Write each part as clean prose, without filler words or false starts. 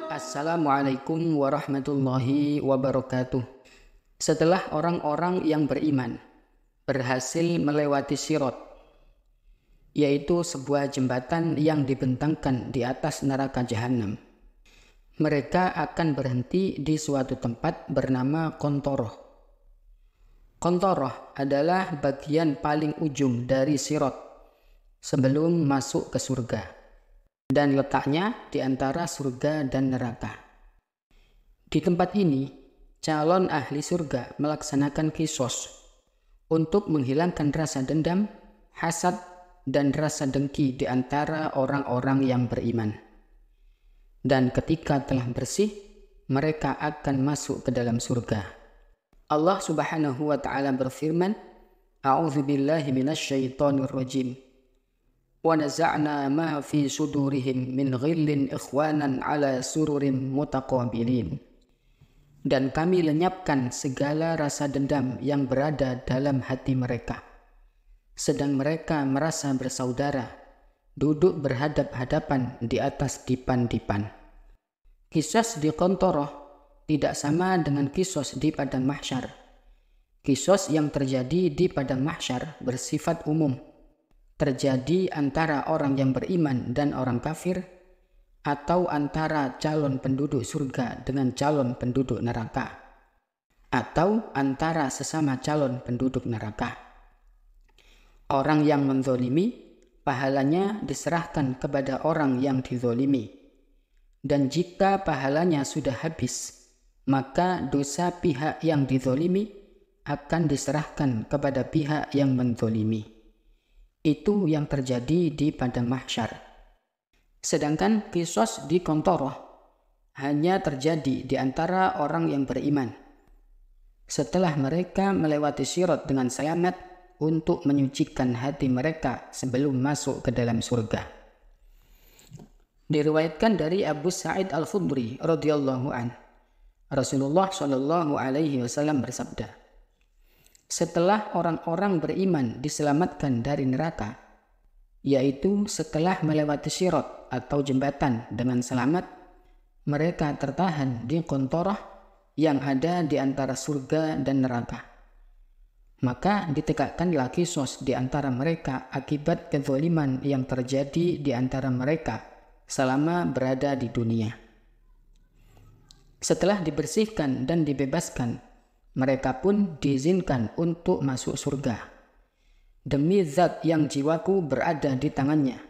Assalamualaikum warahmatullahi wabarakatuh. Setelah orang-orang yang beriman berhasil melewati Sirat, yaitu sebuah jembatan yang dibentangkan di atas neraka Jahanam, mereka akan berhenti di suatu tempat bernama Qontoroh. Qontoroh adalah bagian paling ujung dari Sirat sebelum masuk ke surga, dan letaknya di antara surga dan neraka. Di tempat ini, calon ahli surga melaksanakan qisas untuk menghilangkan rasa dendam, hasad, dan rasa dengki di antara orang-orang yang beriman. Dan ketika telah bersih, mereka akan masuk ke dalam surga. Allah Subhanahu wa ta'ala berfirman, A'udzu billahi minasyaitonir rajim. وَنَزَعْنَا مَا فِي صُدُورِهِمْ مِنْ غِلٍّ إِخْوَانًا عَلَى سُرُرٍ مُتَقَابِلِينَ. Dan kami lenyapkan segala rasa dendam yang berada dalam hati mereka, sedang mereka merasa bersaudara, duduk berhadap-hadapan di atas dipan-dipan. Qisas di Qontoroh tidak sama dengan qisas di padang mahsyar. Qisas yang terjadi di padang mahsyar bersifat umum, terjadi antara orang yang beriman dan orang kafir, atau antara calon penduduk surga dengan calon penduduk neraka, atau antara sesama calon penduduk neraka. Orang yang menzolimi, pahalanya diserahkan kepada orang yang dizolimi, dan jika pahalanya sudah habis, maka dosa pihak yang dizolimi akan diserahkan kepada pihak yang menzolimi. Itu yang terjadi di padang mahsyar. Sedangkan qisas di Qontoroh hanya terjadi di antara orang yang beriman setelah mereka melewati Sirat dengan selamat untuk menyucikan hati mereka sebelum masuk ke dalam surga. Diriwayatkan dari Abu Sa'id Al-Khudri radhiyallahu an, Rasulullah shallallahu alaihi wasallam bersabda, setelah orang-orang beriman diselamatkan dari neraka, yaitu setelah melewati Sirat atau jembatan dengan selamat, mereka tertahan di Qontoroh yang ada di antara surga dan neraka. Maka ditegakkanlah qisas di antara mereka akibat kezaliman yang terjadi di antara mereka selama berada di dunia. Setelah dibersihkan dan dibebaskan, mereka pun diizinkan untuk masuk surga. Demi zat yang jiwaku berada di tangannya,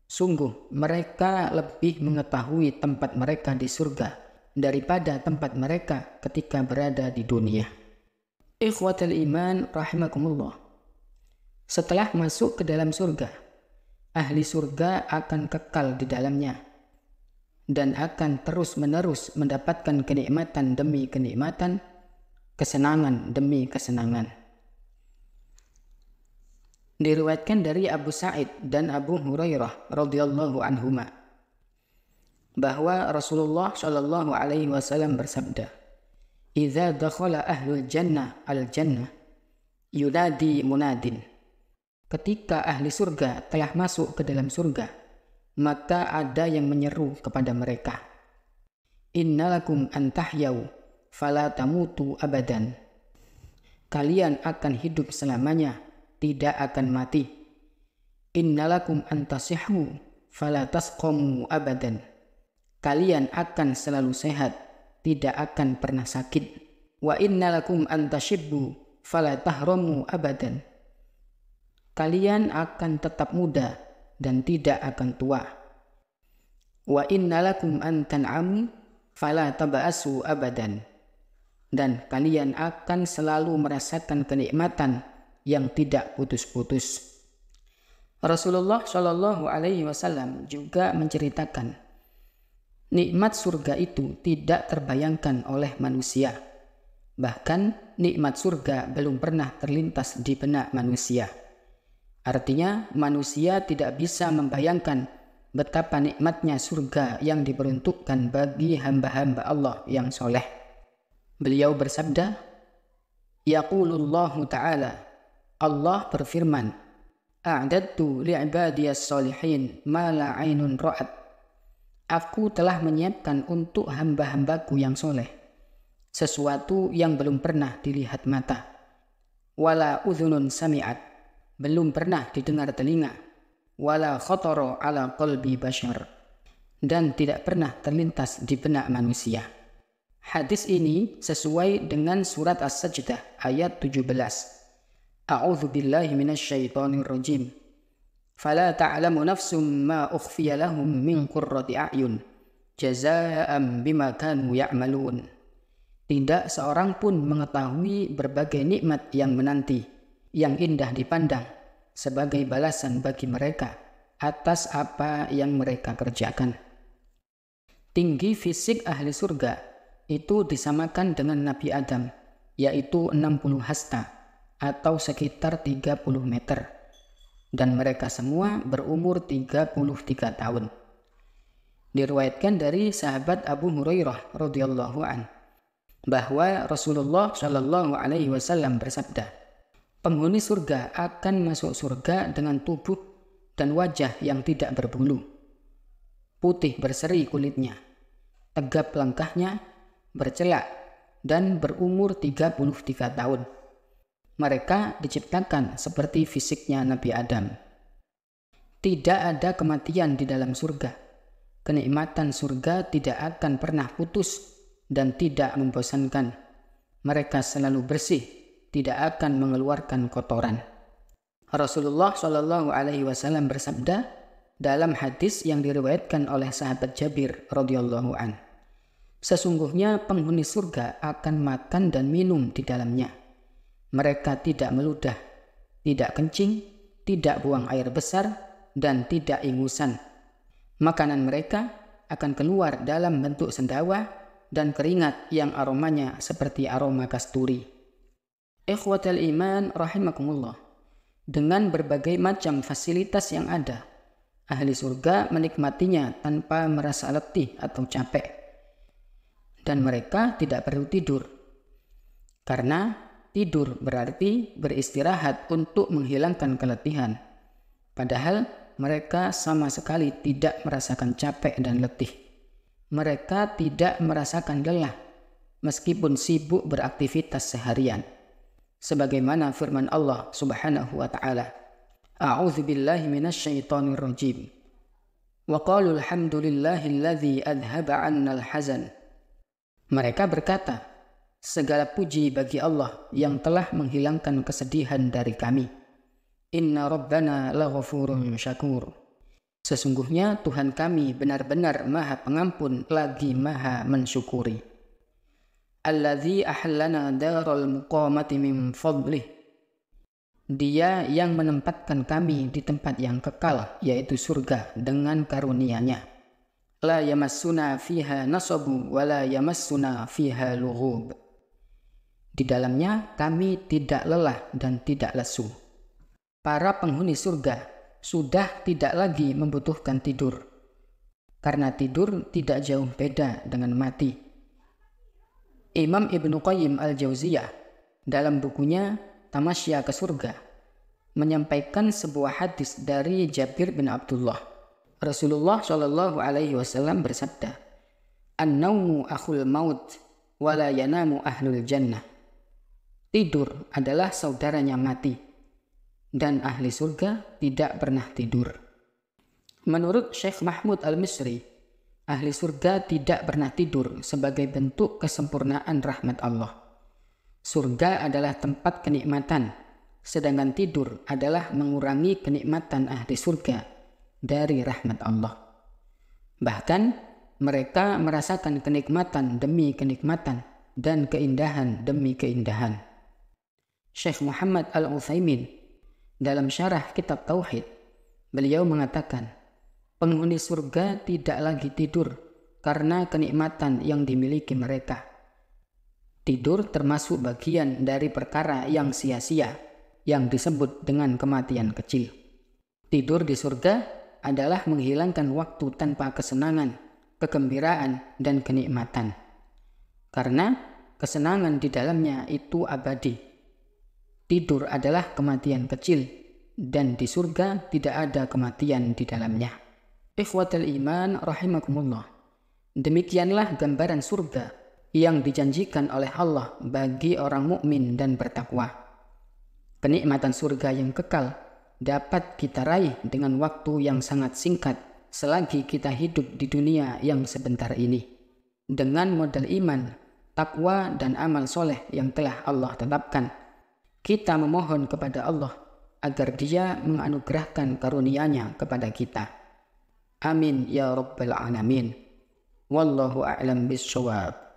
sungguh mereka lebih mengetahui tempat mereka di surga daripada tempat mereka ketika berada di dunia. Ikhwatal iman rahimakumullah. Setelah masuk ke dalam surga, ahli surga akan kekal di dalamnya dan akan terus-menerus mendapatkan kenikmatan demi kenikmatan, kesenangan demi kesenangan. Diriwayatkan dari Abu Sa'id dan Abu Hurairah radhiyallahu anhuma bahwa Rasulullah shallallahu alaihi wasallam bersabda, "Idza dakhala ahlul jannah al-jannah, yunadi munadin." Ketika ahli surga telah masuk ke dalam surga, maka ada yang menyeru kepada mereka, "Innalakum an tahyau fala tamutu abadan." Kalian akan hidup selamanya, tidak akan mati. Innalakum antasihhu fala tasqamu abadan. Kalian akan selalu sehat, tidak akan pernah sakit. Wa innalakum antashibbu fala tahramu abadan. Kalian akan tetap muda dan tidak akan tua. Wa innalakum antan'amu fala taba'asu abadan. Dan kalian akan selalu merasakan kenikmatan yang tidak putus-putus. Rasulullah Shallallahu Alaihi Wasallam juga menceritakan, nikmat surga itu tidak terbayangkan oleh manusia. Bahkan nikmat surga belum pernah terlintas di benak manusia. Artinya manusia tidak bisa membayangkan betapa nikmatnya surga yang diperuntukkan bagi hamba-hamba Allah yang soleh. Beliau bersabda, Yaqulullahu ta'ala, Allah berfirman, A'dadtu li'ibadiyas salihin ma la 'ainun ra'at Aku telah menyiapkan untuk hamba-hambaku yang soleh sesuatu yang belum pernah dilihat mata, wala udhunun sami'at, belum pernah didengar telinga, wala khatara ala qalbi bashar, dan tidak pernah terlintas di benak manusia. Hadis ini sesuai dengan surat As-Sajdah ayat 17. A'udzu billahi minasyaitonir rajim. Fala ta'lamu nafsum ma ukhfiya lahum min qurrati a'yun jazaa'an bima kanu ya'malun. Tidak seorang pun mengetahui berbagai nikmat yang menanti, yang indah dipandang, sebagai balasan bagi mereka atas apa yang mereka kerjakan. Tinggi fisik ahli surga itu disamakan dengan Nabi Adam, yaitu 60 hasta atau sekitar 30 meter. Dan mereka semua berumur 33 tahun. Diriwayatkan dari sahabat Abu Hurairah radhiyallahu an bahwa Rasulullah Shallallahu alaihi wasallam bersabda, penghuni surga akan masuk surga dengan tubuh dan wajah yang tidak berbulu, putih berseri kulitnya, tegap langkahnya, bercelak, dan berumur 33 tahun. Mereka diciptakan seperti fisiknya Nabi Adam. Tidak ada kematian di dalam surga. Kenikmatan surga tidak akan pernah putus dan tidak membosankan. Mereka selalu bersih, tidak akan mengeluarkan kotoran. Rasulullah Shallallahu alaihi wasallam bersabda dalam hadis yang diriwayatkan oleh sahabat Jabir radhiyallahu an, sesungguhnya penghuni surga akan makan dan minum di dalamnya. Mereka tidak meludah, tidak kencing, tidak buang air besar, dan tidak ingusan. Makanan mereka akan keluar dalam bentuk sendawa dan keringat yang aromanya seperti aroma kasturi. Ikhwatal iman rahimakumullah. Dengan berbagai macam fasilitas yang ada, ahli surga menikmatinya tanpa merasa letih atau capek. Dan mereka tidak perlu tidur. Karena tidur berarti beristirahat untuk menghilangkan keletihan. Padahal mereka sama sekali tidak merasakan capek dan letih. Mereka tidak merasakan lelah meskipun sibuk beraktivitas seharian. Sebagaimana firman Allah Subhanahu wa taala, A'udzu billahi minasyaitonir rajim. Wa qalu alhamdulillahilladzi adhaba 'annal hazan. Mereka berkata, segala puji bagi Allah yang telah menghilangkan kesedihan dari kami. Inna rabbana laghafurun syakur. Sesungguhnya Tuhan kami benar-benar maha pengampun lagi maha mensyukuri. Alladzi ahallana daral muqamati min fadlih. Dia yang menempatkan kami di tempat yang kekal, yaitu surga dengan karunia-Nya. La yamassuna fiha nasabu wa la yamassuna fiha lughub. Di dalamnya kami tidak lelah dan tidak lesu. Para penghuni surga sudah tidak lagi membutuhkan tidur, karena tidur tidak jauh beda dengan mati. Imam Ibnu Qayyim al-Jauziyah dalam bukunya Tamasya ke Surga menyampaikan sebuah hadis dari Jabir bin Abdullah. Rasulullah Shallallahu alaihi wasallam bersabda, "An-naumu akhul maut wa la yanamu ahlul jannah." Tidur adalah saudaranya mati, dan ahli surga tidak pernah tidur. Menurut Syekh Mahmud Al-Misri, ahli surga tidak pernah tidur sebagai bentuk kesempurnaan rahmat Allah. Surga adalah tempat kenikmatan, sedangkan tidur adalah mengurangi kenikmatan ahli surga dari rahmat Allah. Bahkan, mereka merasakan kenikmatan demi kenikmatan dan keindahan demi keindahan. Syekh Muhammad Al-Utsaimin dalam syarah kitab Tauhid, beliau mengatakan, penghuni surga tidak lagi tidur karena kenikmatan yang dimiliki mereka. Tidur termasuk bagian dari perkara yang sia-sia yang disebut dengan kematian kecil. Tidur di surga adalah menghilangkan waktu tanpa kesenangan, kegembiraan, dan kenikmatan. Karena kesenangan di dalamnya itu abadi. Tidur adalah kematian kecil, dan di surga tidak ada kematian di dalamnya. Ikhwatal iman rahimakumullah. Demikianlah gambaran surga yang dijanjikan oleh Allah bagi orang mukmin dan bertakwa. Kenikmatan surga yang kekal dapat kita raih dengan waktu yang sangat singkat selagi kita hidup di dunia yang sebentar ini. Dengan modal iman, takwa dan amal soleh yang telah Allah tetapkan, kita memohon kepada Allah agar Dia menganugerahkan karunia-Nya kepada kita. Amin ya rabbal alamin. Wallahu a'lam bishawab.